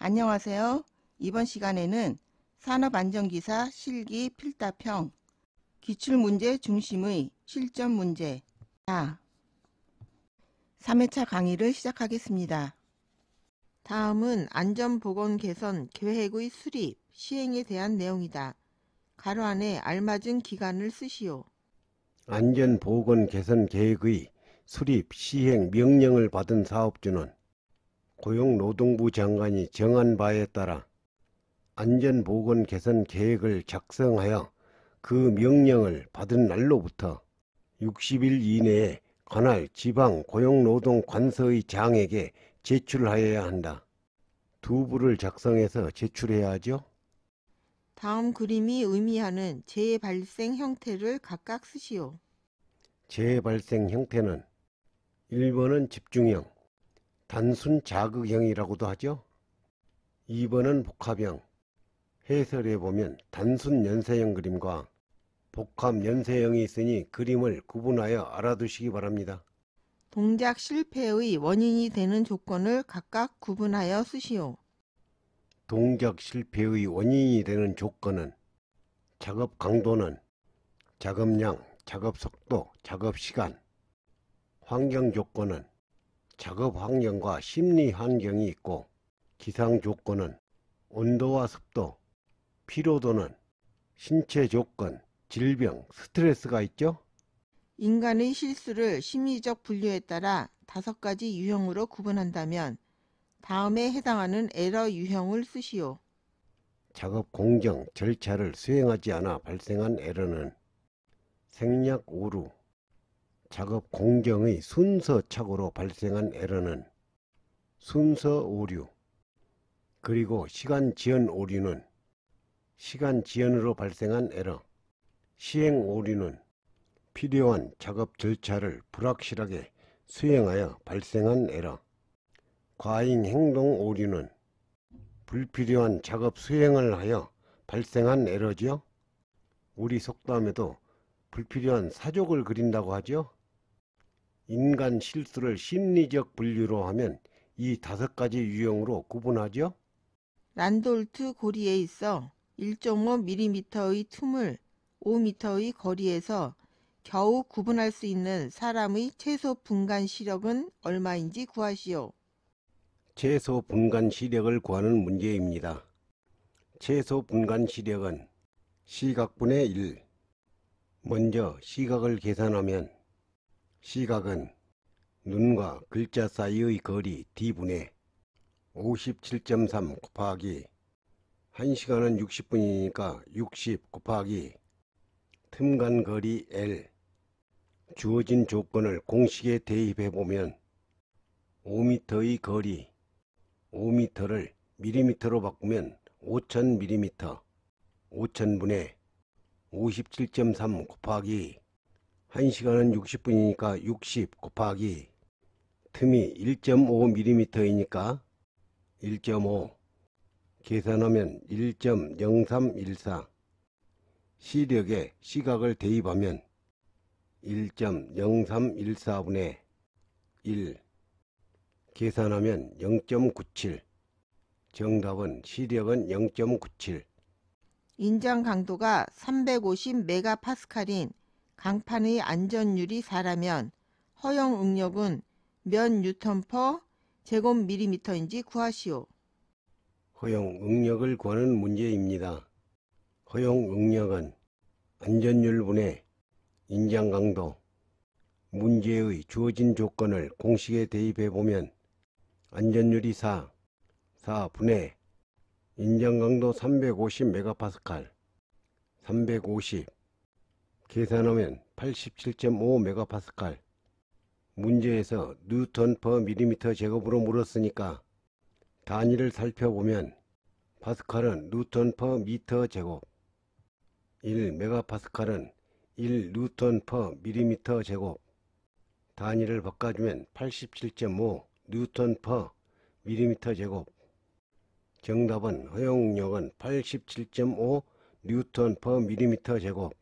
안녕하세요. 이번 시간에는 산업안전기사 실기 필답형 기출문제 중심의 실전 문제 3회차 강의를 시작하겠습니다. 다음은 안전보건 개선 계획의 수립, 시행에 대한 내용이다. 가로 안에 알맞은 기간을 쓰시오. 안전보건 개선 계획의 수립, 시행 명령을 받은 사업주는 고용노동부 장관이 정한 바에 따라 안전보건 개선 계획을 작성하여 그 명령을 받은 날로부터 60일 이내에 관할 지방 고용노동관서의 장에게 제출하여야 한다. 두 부를 작성해서 제출해야 하죠. 다음 그림이 의미하는 재해 발생 형태를 각각 쓰시오. 재해 발생 형태는 1번은 집중형, 단순 자극형이라고도 하죠. 2번은 복합형, 해설해 보면 단순 연쇄형 그림과 복합 연쇄형이 있으니 그림을 구분하여 알아두시기 바랍니다. 동작 실패의 원인이 되는 조건을 각각 구분하여 쓰시오. 동작 실패의 원인이 되는 조건은 작업 강도는 작업량, 작업 속도, 작업 시간, 환경 조건은 작업 환경과 심리 환경이 있고 기상 조건은 온도와 습도, 피로도는 신체 조건, 질병, 스트레스가 있죠. 인간의 실수를 심리적 분류에 따라 5가지 유형으로 구분한다면 다음에 해당하는 에러 유형을 쓰시오. 작업 공정, 절차를 수행하지 않아 발생한 에러는 생략 오류, 작업 공정의 순서 착오로 발생한 에러는 순서 오류, 그리고 시간 지연 오류는 시간 지연으로 발생한 에러, 시행 오류는 필요한 작업 절차를 불확실하게 수행하여 발생한 에러, 과잉 행동 오류는 불필요한 작업 수행을 하여 발생한 에러지요. 우리 속담에도 불필요한 사족을 그린다고 하죠. 인간 실수를 심리적 분류로 하면 이 5가지 유형으로 구분하죠. 란돌트 고리에 있어 1.5mm의 틈을 5m의 거리에서 겨우 구분할 수 있는 사람의 최소 분간 시력은 얼마인지 구하시오. 최소 분간 시력을 구하는 문제입니다. 최소 분간 시력은 시각분의 1. 먼저 시각을 계산하면 시각은 눈과 글자 사이의 거리 D분의 57.3 곱하기 1시간은 60분이니까 60 곱하기 틈간 거리 L, 주어진 조건을 공식에 대입해보면 5m의 거리 5m를 밀리미터로 바꾸면 5000mm, 5000분의 57.3 곱하기 1시간은 60분이니까 60 곱하기 틈이 1.5mm이니까 1.5 계산하면 1.0314, 시력에 시각을 대입하면 1.0314분의 1 계산하면 0.97, 정답은 시력은 0.97. 인장 강도가 350메가파스칼인 강판의 안전율이 4라면 허용 응력은 몇 뉴턴 퍼 제곱밀리미터인지 구하시오. 허용 응력을 구하는 문제입니다. 허용 응력은 안전율분의 인장 강도, 문제의 주어진 조건을 공식에 대입해보면 안전율이 4분의 인장 강도 350메가파스칼, 350 계산하면 87.5메가파스칼. 문제에서 뉴턴 퍼 밀리미터 제곱으로 물었으니까 단위를 살펴보면 파스칼은 뉴턴 퍼 미터 제곱, 1메가파스칼은 1 뉴턴 퍼 밀리미터 제곱, 단위를 바꿔주면 87.5 뉴턴 퍼 밀리미터 제곱. 정답은 허용력은 87.5 뉴턴 퍼 밀리미터 제곱.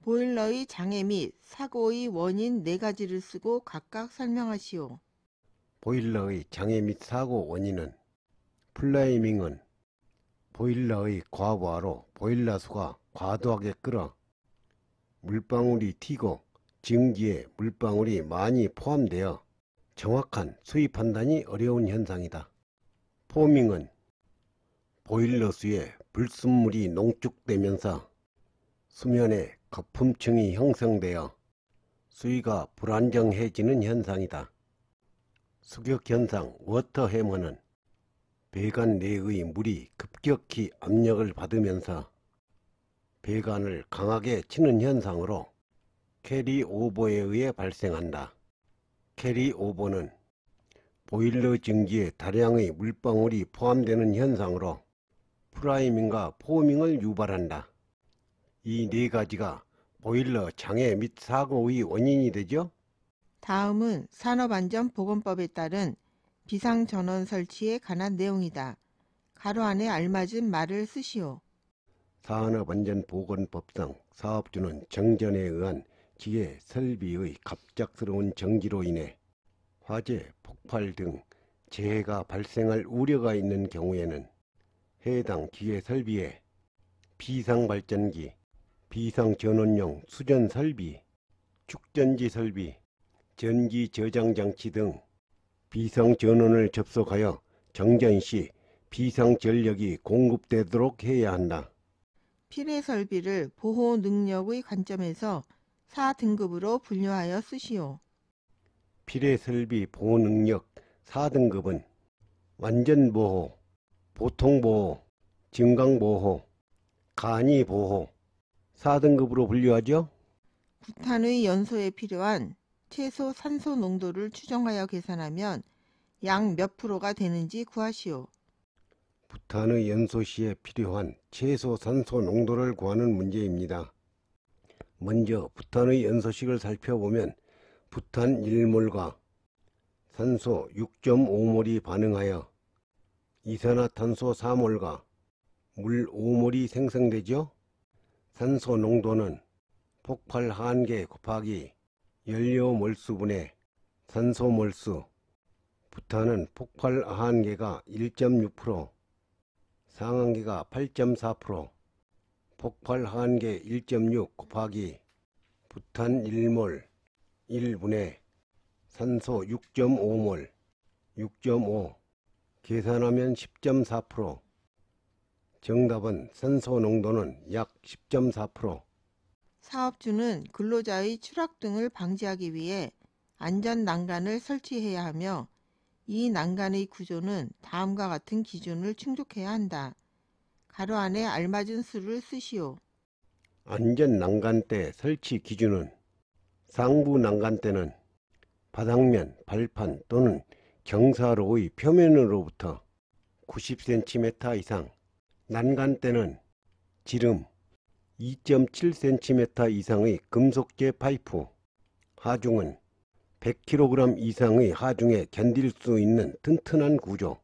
보일러의 장애 및 사고의 원인 4가지를 쓰고 각각 설명하시오. 보일러의 장애 및 사고 원인은 플레이밍은 보일러의 과부하로 보일러수가 과도하게 끓어 물방울이 튀고 증기에 물방울이 많이 포함되어 정확한 수위 판단이 어려운 현상이다. 포밍은 보일러수에 불순물이 농축되면서 수면에 거품층이 형성되어 수위가 불안정해지는 현상이다. 수격현상 워터해머는 배관 내의 물이 급격히 압력을 받으면서 배관을 강하게 치는 현상으로 캐리오버에 의해 발생한다. 캐리오버는 보일러 증기에 다량의 물방울이 포함되는 현상으로 프라이밍과 포밍을 유발한다. 이 네 가지가 보일러 장애 및 사고의 원인이 되죠. 다음은 산업안전보건법에 따른 비상전원 설치에 관한 내용이다. 가로 안에 알맞은 말을 쓰시오. 산업안전보건법상 사업주는 정전에 의한 기계 설비의 갑작스러운 정지로 인해 화재, 폭발 등 재해가 발생할 우려가 있는 경우에는 해당 기계 설비에 비상발전기, 비상전원용 수전설비, 축전지 설비, 전기 저장장치 등 비상전원을 접속하여 정전 시 비상전력이 공급되도록 해야 한다. 필해 설비를 보호 능력의 관점에서 4등급으로 분류하여 쓰시오. 필해 설비 보호 능력 4등급은 완전보호, 보통보호, 증강보호, 간이보호 4등급으로 분류하죠. 부탄의 연소에 필요한 최소 산소 농도를 추정하여 계산하면 약 몇 프로가 되는지 구하시오. 부탄의 연소 시에 필요한 최소 산소 농도를 구하는 문제입니다. 먼저 부탄의 연소식을 살펴보면 부탄 1몰과 산소 6.5몰이 반응하여 이산화탄소 4몰과 물 5몰이 생성되죠. 산소 농도는 폭발 한계 곱하기 연료 몰수분의 산소 몰수. 부탄은 폭발 한계가 1.6%, 상한계가 8.4%, 폭발 한계 1.6 곱하기 부탄 1몰 1분의 산소 6.5몰 6.5 계산하면 10.4%. 정답은 산소 농도는 약 10.4%. 사업주는 근로자의 추락 등을 방지하기 위해 안전 난간을 설치해야 하며 이 난간의 구조는 다음과 같은 기준을 충족해야 한다. 가로 안에 알맞은 수를 쓰시오. 안전 난간대 설치 기준은 상부 난간대는 바닥면, 발판 또는 경사로의 표면으로부터 90cm 이상, 난간대는 지름 2.7cm 이상의 금속재 파이프, 하중은 100kg 이상의 하중에 견딜 수 있는 튼튼한 구조,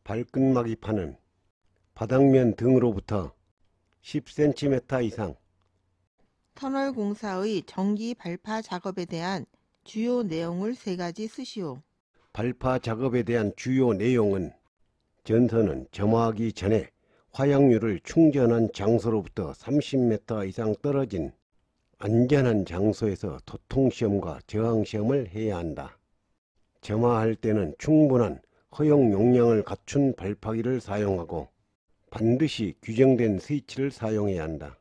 발끝막이판은 바닥면 등으로부터 10cm 이상. 터널 공사의 정기 발파 작업에 대한 주요 내용을 3가지 쓰시오. 발파 작업에 대한 주요 내용은 전선은 점화하기 전에 화약류를 충전한 장소로부터 30m 이상 떨어진 안전한 장소에서 도통시험과 저항시험을 해야 한다. 점화할 때는 충분한 허용 용량을 갖춘 발파기를 사용하고 반드시 규정된 스위치를 사용해야 한다.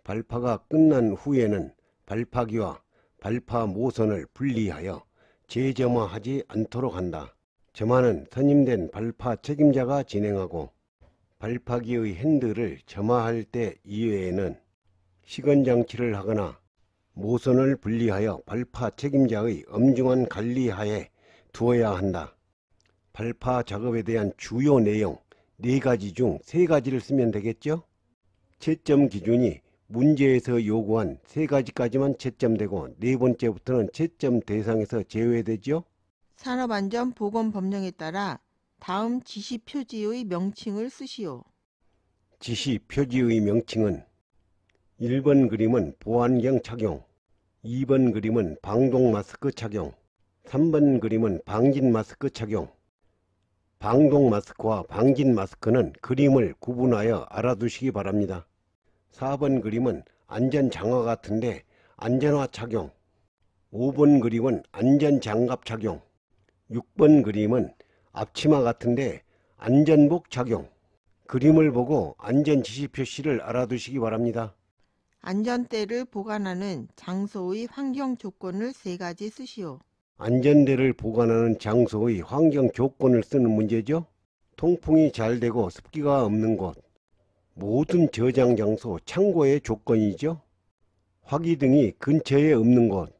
발파가 끝난 후에는 발파기와 발파 모선을 분리하여 재점화하지 않도록 한다. 점화는 선임된 발파 책임자가 진행하고 발파기의 핸들을 점화할 때 이외에는 시건장치를 하거나 모선을 분리하여 발파 책임자의 엄중한 관리하에 두어야 한다. 발파 작업에 대한 주요 내용 4가지 중 3가지를 쓰면 되겠죠? 채점 기준이 문제에서 요구한 3가지까지만 채점되고 4번째부터는 채점 대상에서 제외되죠? 산업안전보건법령에 따라 다음 지시표지의 명칭을 쓰시오. 지시표지의 명칭은 1번 그림은 보안경 착용, 2번 그림은 방독 마스크 착용, 3번 그림은 방진 마스크 착용, 방독 마스크와 방진 마스크는 그림을 구분하여 알아두시기 바랍니다. 4번 그림은 안전장화 같은데 안전화 착용, 5번 그림은 안전장갑 착용, 6번 그림은 앞치마 같은데 안전복 착용. 그림을 보고 안전지시 표시를 알아두시기 바랍니다. 안전대를 보관하는 장소의 환경 조건을 3가지 쓰시오. 안전대를 보관하는 장소의 환경 조건을 쓰는 문제죠. 통풍이 잘 되고 습기가 없는 곳, 모든 저장 장소 창고의 조건이죠. 화기등이 근처에 없는 곳,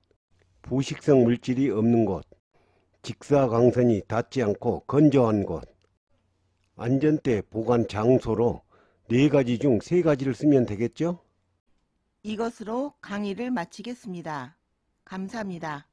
부식성 물질이 없는 곳, 직사광선이 닿지 않고 건조한 곳. 안전대 보관 장소로 4가지 중 3가지를 쓰면 되겠죠? 이것으로 강의를 마치겠습니다. 감사합니다.